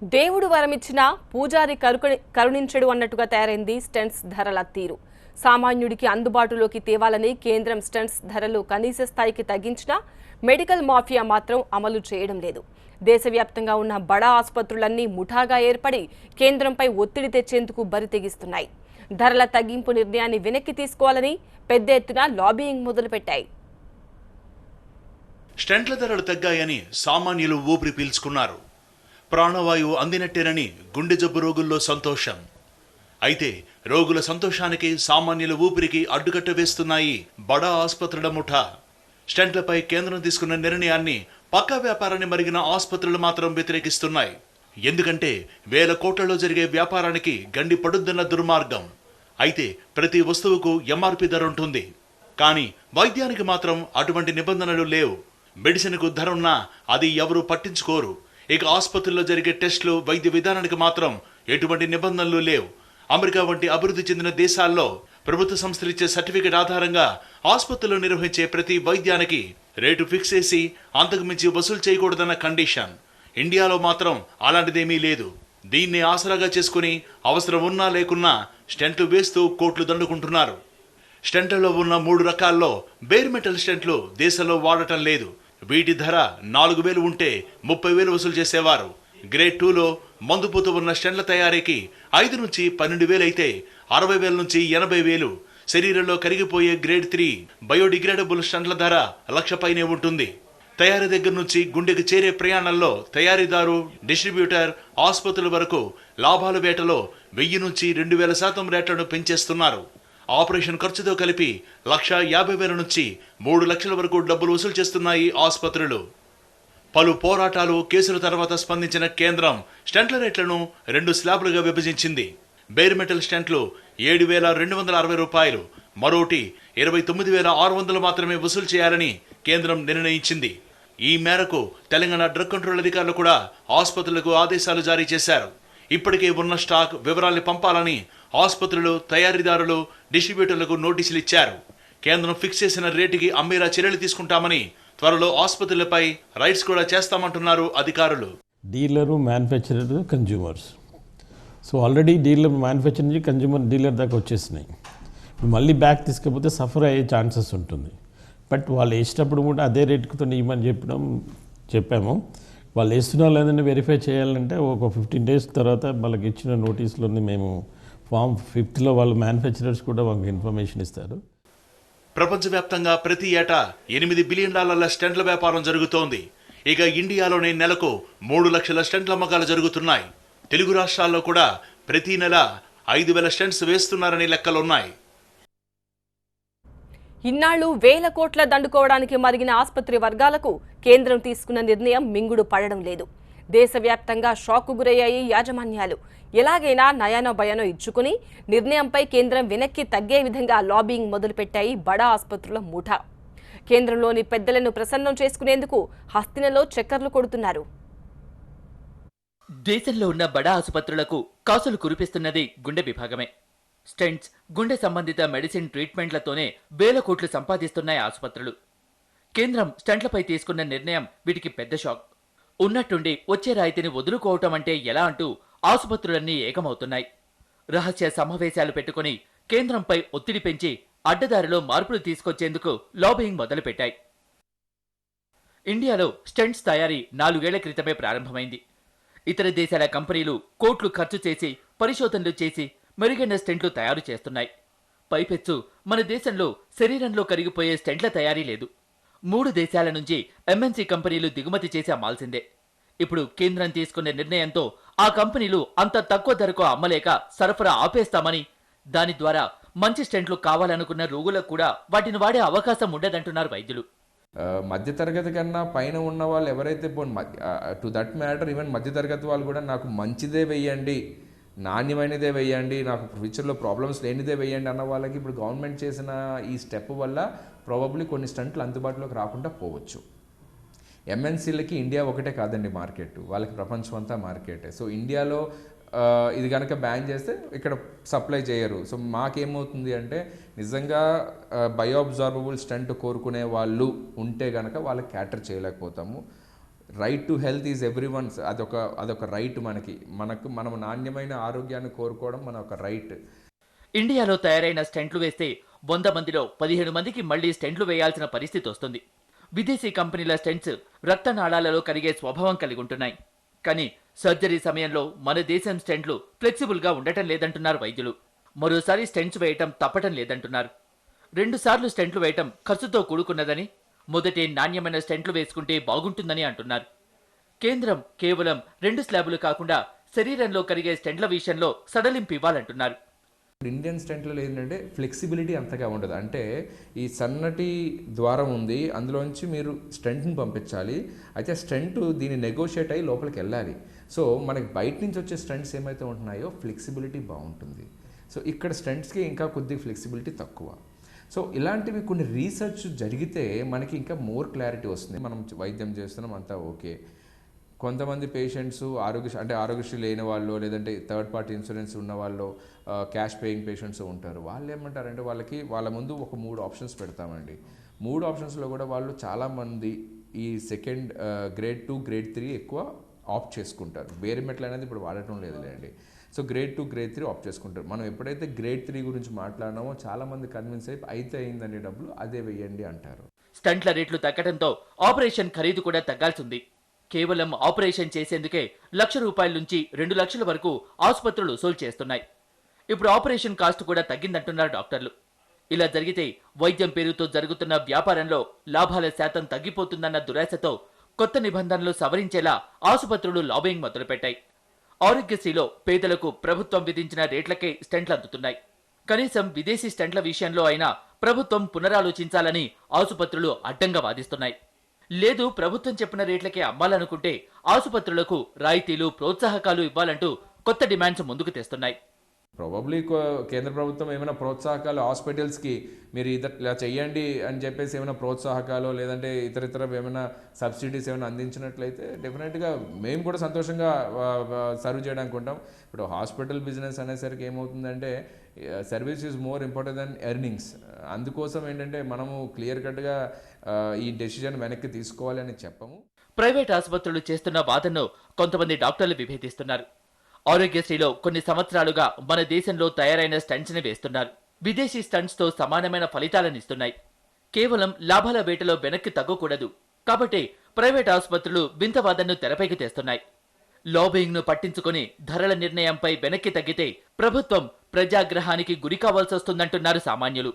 దేవుడు వరమిచ్చిన పూజారి కరుణించడు అన్నట్టుగా తయారైంది స్టెంట్స్ ధరల తీరు. సామాన్యుడికి అందుబాటులోకి తేవాలని కేంద్రం స్టెంట్స్ ధరలు కనీస స్థాయికి తగ్గించినా మెడికల్ మాఫియా మాత్రం అమలు చేయడం లేదు. దేశవ్యాప్తంగా ఉన్న బడా ఆసుపత్రులన్నీ ముఠాగా ఏర్పడి కేంద్రంపై ఒత్తిడి తెచ్చేందుకు బరితెగిస్తున్నాయి. ధరల తగ్గింపు నిర్ణయాన్ని వెనక్కి తీసుకోవాలని పెద్ద ఎత్తున లాబియింగ్ మొదలుపెట్టాయి. స్టెంట్ల ధరలు తగ్గాయని సామాన్యులు ఊపిరి పీల్చుకున్నారు. ప్రాణవాయువు అందినట్టేనని గుండె జబ్బు రోగుల్లో సంతోషం. అయితే రోగుల సంతోషానికి సామాన్యుల ఊపిరికి అడ్డుకట్ట వేస్తున్నాయి బడా ఆసుపత్రుల ముఠా. స్టెంట్లపై కేంద్రం తీసుకున్న నిర్ణయాన్ని పక్కా వ్యాపారాన్ని మరిగిన ఆసుపత్రులు మాత్రం వ్యతిరేకిస్తున్నాయి. ఎందుకంటే వేల కోట్లలో జరిగే వ్యాపారానికి గండి పడుద్దన్న దుర్మార్గం. అయితే ప్రతి వస్తువుకు ఎంఆర్పి ధర ఉంటుంది. కానీ వైద్యానికి మాత్రం అటువంటి నిబంధనలు లేవు. మెడిసిన్కు ధర ఉన్నా అది ఎవరు పట్టించుకోరు. ఇక ఆసుపత్రుల్లో జరిగే టెస్టులు, వైద్య విధానానికి మాత్రం ఎటువంటి నిబంధనలు లేవు. అమెరికా వంటి అభివృద్ధి చెందిన దేశాల్లో ప్రభుత్వ సంస్థలు ఇచ్చే సర్టిఫికెట్ ఆధారంగా ఆసుపత్రులు నిర్వహించే ప్రతి వైద్యానికి రేటు ఫిక్స్ చేసి అంతకుమించి వసూలు చేయకూడదన్న కండిషన్. ఇండియాలో మాత్రం అలాంటిదేమీ లేదు. దీన్ని ఆసరాగా చేసుకుని అవసరం ఉన్నా లేకున్నా స్టెంట్లు వేస్తూ కోట్లు దండుకుంటున్నారు. స్టెంట్లలో ఉన్న 3 రకాల్లో బేర్ మెటల్ స్టెంట్లు దేశంలో వాడటం లేదు. వీటి ధర 4,000 ఉంటే 30,000 వసూలు చేసేవారు. గ్రేడ్ 2లో మందుపోతూ ఉన్న స్టెంట్ల తయారీకి 5 నుంచి 12,000 అయితే 60,000 నుంచి 80,000. శరీరంలో కరిగిపోయే గ్రేడ్ 3 బయోడిగ్రేడబుల్ స్టెంట్ల ధర 1,00,000 పైనే ఉంటుంది. తయారీ దగ్గర నుంచి గుండెకి చేరే ప్రయాణంలో తయారీదారు, డిస్ట్రిబ్యూటర్, ఆసుపత్రుల వరకు లాభాల వేటలో 1000 నుంచి 2,000% రేట్లను పెంచేస్తున్నారు. ఆపరేషన్ ఖర్చుతో కలిపి 1,50,000 నుంచి 3 లక్షల వరకు డబ్బులు వసూలు చేస్తున్నాయి ఆసుపత్రులు. పలు పోరాటాలు, కేసుల తర్వాత స్పందించిన కేంద్రం స్టెంట్ల రేట్లను 2 స్లాబ్లుగా విభజించింది. బేర్ మెటల్ స్టెంట్లు 7,260 రూపాయలు, మరోటి 29,600 మాత్రమే వసూలు చేయాలని కేంద్రం నిర్ణయించింది. ఈ మేరకు తెలంగాణ డ్రగ్ కంట్రోల్ అధికారులు కూడా ఆసుపత్రులకు ఆదేశాలు జారీ చేశారు. ఇప్పటికే ఉన్న స్టాక్ వివరాల్ని పంపాలని ఆసుపత్రులు, తయారీదారులు, డిస్ట్రిబ్యూటర్లకు నోటీసులు ఇచ్చారు. కేంద్రం ఫిక్స్ చేసిన రేటుకి అమ్మేలా చర్యలు తీసుకుంటామని, త్వరలో ఆసుపత్రులపై రైడ్స్ కూడా చేస్తామంటున్నారు అధికారులు. Dealer, manufacturer, consumers. So already dealer, manufacture నుంచి కన్జ్యూమర్, డీలర్ దాకా వచ్చేసినాయి. మళ్ళీ బ్యాక్ తీసుకపోతే సఫర్ అయ్యే ఛాన్సెస్ ఉంటుంది. బట్ వాళ్ళు వేసేటప్పుడు కూడా అదే రేటుతో ఇవ్వమని చెప్పాము. వాళ్ళు వేస్తున్నా లేదని వెరిఫై చేయాలంటే ఒక 15 days తర్వాత వాళ్ళకి ఇచ్చిన నోటీసులోని మేము ఫామ్ 5లో వాళ్ళు మ్యానుఫ్యాక్చరర్స్ కూడా వాళ్ళకి ఇన్ఫర్మేషన్ ఇస్తారు. ప్రపంచవ్యాప్తంగా ప్రతి ఏటా $8 బిలియన్ స్టెంట్ల వ్యాపారం జరుగుతోంది. ఇక ఇండియాలోనే నెలకు 3 లక్షల స్టెంట్ల అమ్మకాలు జరుగుతున్నాయి. తెలుగు రాష్ట్రాల్లో కూడా ప్రతి నెల 5,000 స్టెంట్స్ వేస్తున్నారని లెక్కలున్నాయి. ఇన్నాళ్లు వేల కోట్ల దండుకోవడానికి మరిగిన ఆసుపత్రి వర్గాలకు కేంద్రం తీసుకున్న నిర్ణయం మింగుడు పడడం లేదు. దేశవ్యాప్తంగా షాక్కు గురయ్యాయి యాజమాన్యాలు. ఎలాగైనా నయానో భయానో ఇచ్చుకుని నిర్ణయంపై కేంద్రం వెనక్కి తగ్గే విధంగా లాబింగ్ మొదలుపెట్టాయి బడా ఆసుపత్రుల ముఠా. కేంద్రంలోని పెద్దలను ప్రసన్నం చేసుకునేందుకు హస్తినలో చక్కర్లు కొడుతున్నారు. దేశంలో ఉన్న బడా ఆసుపత్రులకు కాసులు కురిపిస్తున్నది గుండె విభాగమే. స్టెంట్స్, గుండె సంబంధిత మెడిసిన్ ట్రీట్మెంట్లతోనే వేల కోట్లు సంపాదిస్తున్నాయి ఆసుపత్రులు. కేంద్రం స్టెంట్లపై తీసుకున్న నిర్ణయం వీటికి పెద్ద షాక్. ఉన్నట్టుండి వచ్చే రాయితీని వదులుకోవటం అంటే ఎలా అంటూ ఆసుపత్రులన్నీ ఏకమవుతున్నాయి. రహస్య సమావేశాలు పెట్టుకుని కేంద్రంపై ఒత్తిడి పెంచి అడ్డదారిలో మార్పులు తీసుకొచ్చేందుకు లాబియింగ్ మొదలుపెట్టాయి. ఇండియాలో స్టెంట్స్ తయారీ 4 ఏళ్ల క్రితమే ప్రారంభమైంది. ఇతర దేశాల కంపెనీలు కోట్లు ఖర్చు చేసి, పరిశోధనలు చేసి మెరుగైన స్టెంట్లు తయారు చేస్తున్నాయి. పైపెచ్చు మన దేశంలో శరీరంలో కరిగిపోయే స్టెంట్ల తయారీ లేదు. 3 దేశాల నుంచి ఎంఎన్సీ కంపెనీలు దిగుమతి చేసి అమ్మాల్సిందే. ఇప్పుడు కేంద్రం తీసుకున్న నిర్ణయంతో ఆ కంపెనీలు అంత తక్కువ ధరకు అమ్మలేక సరఫరా ఆపేస్తామని, దాని ద్వారా మంచి స్టెంట్లు కావాలనుకున్న రోగులకు కూడా వాటిని వాడే అవకాశం ఉండదంటున్నారు వైద్యులు. మధ్యతరగతి కన్నా పైన ఉన్న వాళ్ళు ఎవరైతే టు దట్ మ్యాటర్ ఈవెన్ మధ్యతరగతి వాళ్ళు కూడా నాకు మంచిదే వెయ్యండి, నాణ్యమైనదే వెయ్యండి, నాకు ఫ్యూచర్లో ప్రాబ్లమ్స్ లేనిదే వెయ్యండి అన్న వాళ్ళకి ఇప్పుడు గవర్నమెంట్ చేసిన ఈ స్టెప్ వల్ల ప్రాబబ్లీ కొన్ని స్టంట్లు అందుబాటులోకి రాకుండా పోవచ్చు. ఎంఎన్సీలకి ఇండియా ఒకటే కాదండి మార్కెట్, వాళ్ళకి ప్రపంచం అంతా మార్కెటే. సో ఇండియాలో ఇది కనుక బ్యాన్ చేస్తే ఇక్కడ సప్లై చేయరు. సో మాకేమవుతుంది అంటే నిజంగా బయోఅబ్జార్బబుల్ స్టంట్ కోరుకునే వాళ్ళు ఉంటే కనుక వాళ్ళకి క్యాటర్ చేయలేకపోతాము. Right to health is everyone's, అదొక రైట్ మనం నాణ్యమైన ఆరోగ్యాన్ని కోరుకోవడం మన ఒక రైట్. ఇండియాలో తయారైన స్టెంట్లు వేస్తే 100 మందిలో 15 మందికి మళ్లీ స్టెంట్లు వేయాల్సిన పరిస్థితి వస్తుంది. విదేశీ కంపెనీల స్టెంట్స్ రక్తనాళాలలో కరిగే స్వభావం కలిగి ఉంటున్నాయి. కానీ సర్జరీ సమయంలో మన దేశం స్టెంట్లు ఫ్లెక్సిబుల్గా ఉండటం లేదంటున్నారు వైద్యులు. మరోసారి స్టెంట్స్ వేయటం తప్పటం లేదంటున్నారు. 2 సార్లు స్టెంట్లు వేయటం ఖర్చుతో కూడుకున్నదని, మొదటే నాణ్యమైన స్టెంట్లు వేసుకుంటే బాగుంటుందని అంటున్నారు. కేంద్రం కేవలం 2 స్లాబులు కాకుండా శరీరంలో కరిగే స్టెంట్ల విషయంలో సడలింపు ఇవ్వాలంటున్నారు. ఇండియన్ స్టెంట్లలో ఏంటంటే ఫ్లెక్సిబిలిటీ అంతగా ఉండదు. అంటే ఈ సన్నటి ద్వారం ఉంది, అందులోంచి మీరు స్టెంట్ని పంపించాలి. అయితే స్టెంట్ దీన్ని నెగోషియేట్ అయ్యి లోపలికి వెళ్ళాలి. సో మనకి బయట నుంచి వచ్చే స్టెంట్స్ ఏమైతే ఉంటున్నాయో ఫ్లెక్సిబిలిటీ బాగుంటుంది. సో ఇక్కడ స్టెంట్స్కి ఇంకా కొద్దిగా ఫ్లెక్సిబిలిటీ తక్కువ. సో ఇలాంటివి కొన్ని రీసెర్చ్ జరిగితే మనకి ఇంకా మోర్ క్లారిటీ వస్తుంది. మనం వైద్యం చేస్తున్నాం అంతా ఓకే. కొంతమంది పేషెంట్స్ ఆరోగ్యశ్రీ లేని వాళ్ళు, లేదంటే థర్డ్ పార్టీ ఇన్సూరెన్స్ ఉన్న వాళ్ళు, క్యాష్ పేయింగ్ పేషెంట్స్ ఉంటారు. వాళ్ళు ఏమంటారంటే వాళ్ళ ముందు ఒక 3 ఆప్షన్స్ పెడతామండి. 3 ఆప్షన్స్లో కూడా వాళ్ళు చాలామంది ఈ సెకండ్ గ్రేడ్ 2 గ్రేడ్ 3 ఎక్కువ ఆప్ట్ చేసుకుంటారు. వేరే మెట్లు అనేది ఇప్పుడు వాడటం లేదులేండి. సో గ్రేడ్ 2 గ్రేడ్ 3 ఆప్ట్ చేసుకుంటారు. మనం ఎప్పుడైతే గ్రేడ్ 3 గురించి మాట్లాడినామో చాలామంది కన్విన్స్ అయితే అయిందండి, డబ్బులు అదే వెయ్యండి అంటారు. స్టంట్ల రేట్లు తగ్గడంతో ఆపరేషన్ ఖరీదు కూడా తగ్గాల్సింది. కేవలం ఆపరేషన్ చేసేందుకే ₹1,00,000 నుంచి 2 లక్షల వరకు ఆసుపత్రులు వసూలు చేస్తున్నాయి. ఇప్పుడు ఆపరేషన్ కాస్ట్ కూడా తగ్గిందంటున్నారు డాక్టర్లు. ఇలా జరిగితే వైద్యం పేరుతో జరుగుతున్న వ్యాపారంలో లాభాల శాతం తగ్గిపోతుందన్న దురాశతో కొత్త నిబంధనలు సవరించేలా ఆసుపత్రులు లాబింగ్ మొదలుపెట్టాయి. ఆరోగ్యశ్రీలో పేదలకు ప్రభుత్వం విధించిన రేట్లకే స్టెంట్లు అందుతున్నాయి. కనీసం విదేశీ స్టెంట్ల విషయంలో అయినా ప్రభుత్వం పునరాలోచించాలని ఆసుపత్రులు అడ్డంగా వాదిస్తున్నాయి. లేదు ప్రభుత్వం చెప్పిన రేట్లకే అమ్మాలనుకుంటే ఆసుపత్రులకు రాయితీలు, ప్రోత్సాహకాలు ఇవ్వాలంటూ కొత్త డిమాండ్స్ ముందుకు తెస్తున్నాయి. ప్రాబబ్లీ కేంద్ర ప్రభుత్వం ఏమైనా ప్రోత్సాహకాలు హాస్పిటల్స్కి మీరు ఇలా చెయ్యండి అని చెప్పేసి ఏమైనా ప్రోత్సాహకాలు, లేదంటే ఇతర ఏమైనా సబ్సిడీస్ ఏమైనా అందించినట్లయితే డెఫినెట్గా మేము కూడా సంతోషంగా సర్వ్ చేయడానికి ఉంటాం. ఇప్పుడు హాస్పిటల్ బిజినెస్ అనేసరికి ఏమవుతుందంటే service is more important than earnings. అందుకోసం ఏంటంటే మనము క్లియర్ కట్గా ఈ డెసిజన్ వెనక్కి తీసుకోవాలి అని చెప్పము. ప్రైవేట్ ఆసుపత్రులు చేస్తున్న వాదనను కొంతమంది డాక్టర్లు విభేదిస్తున్నారు. ఆరోగ్యశ్రీలో కొన్ని సంవత్సరాలుగా మన దేశంలో తయారైన స్టంట్స్ ని వేస్తున్నారు. విదేశీ స్టంట్స్ తో సమానమైన ఫలితాలను ఇస్తున్నాయి. కేవలం లాభాల వేటలో వెనక్కి తగ్గకూడదు కాబట్టి ప్రైవేట్ ఆసుపత్రులు వింత వాదనను తెరపైకి తెస్తున్నాయి. లాబింగ్ ను పట్టించుకుని ధరల నిర్ణయంపై వెనక్కి తగ్గితే ప్రభుత్వం ప్రజాగ్రహానికి గురి కావాల్సి వస్తుందంటున్నారు సామాన్యులు.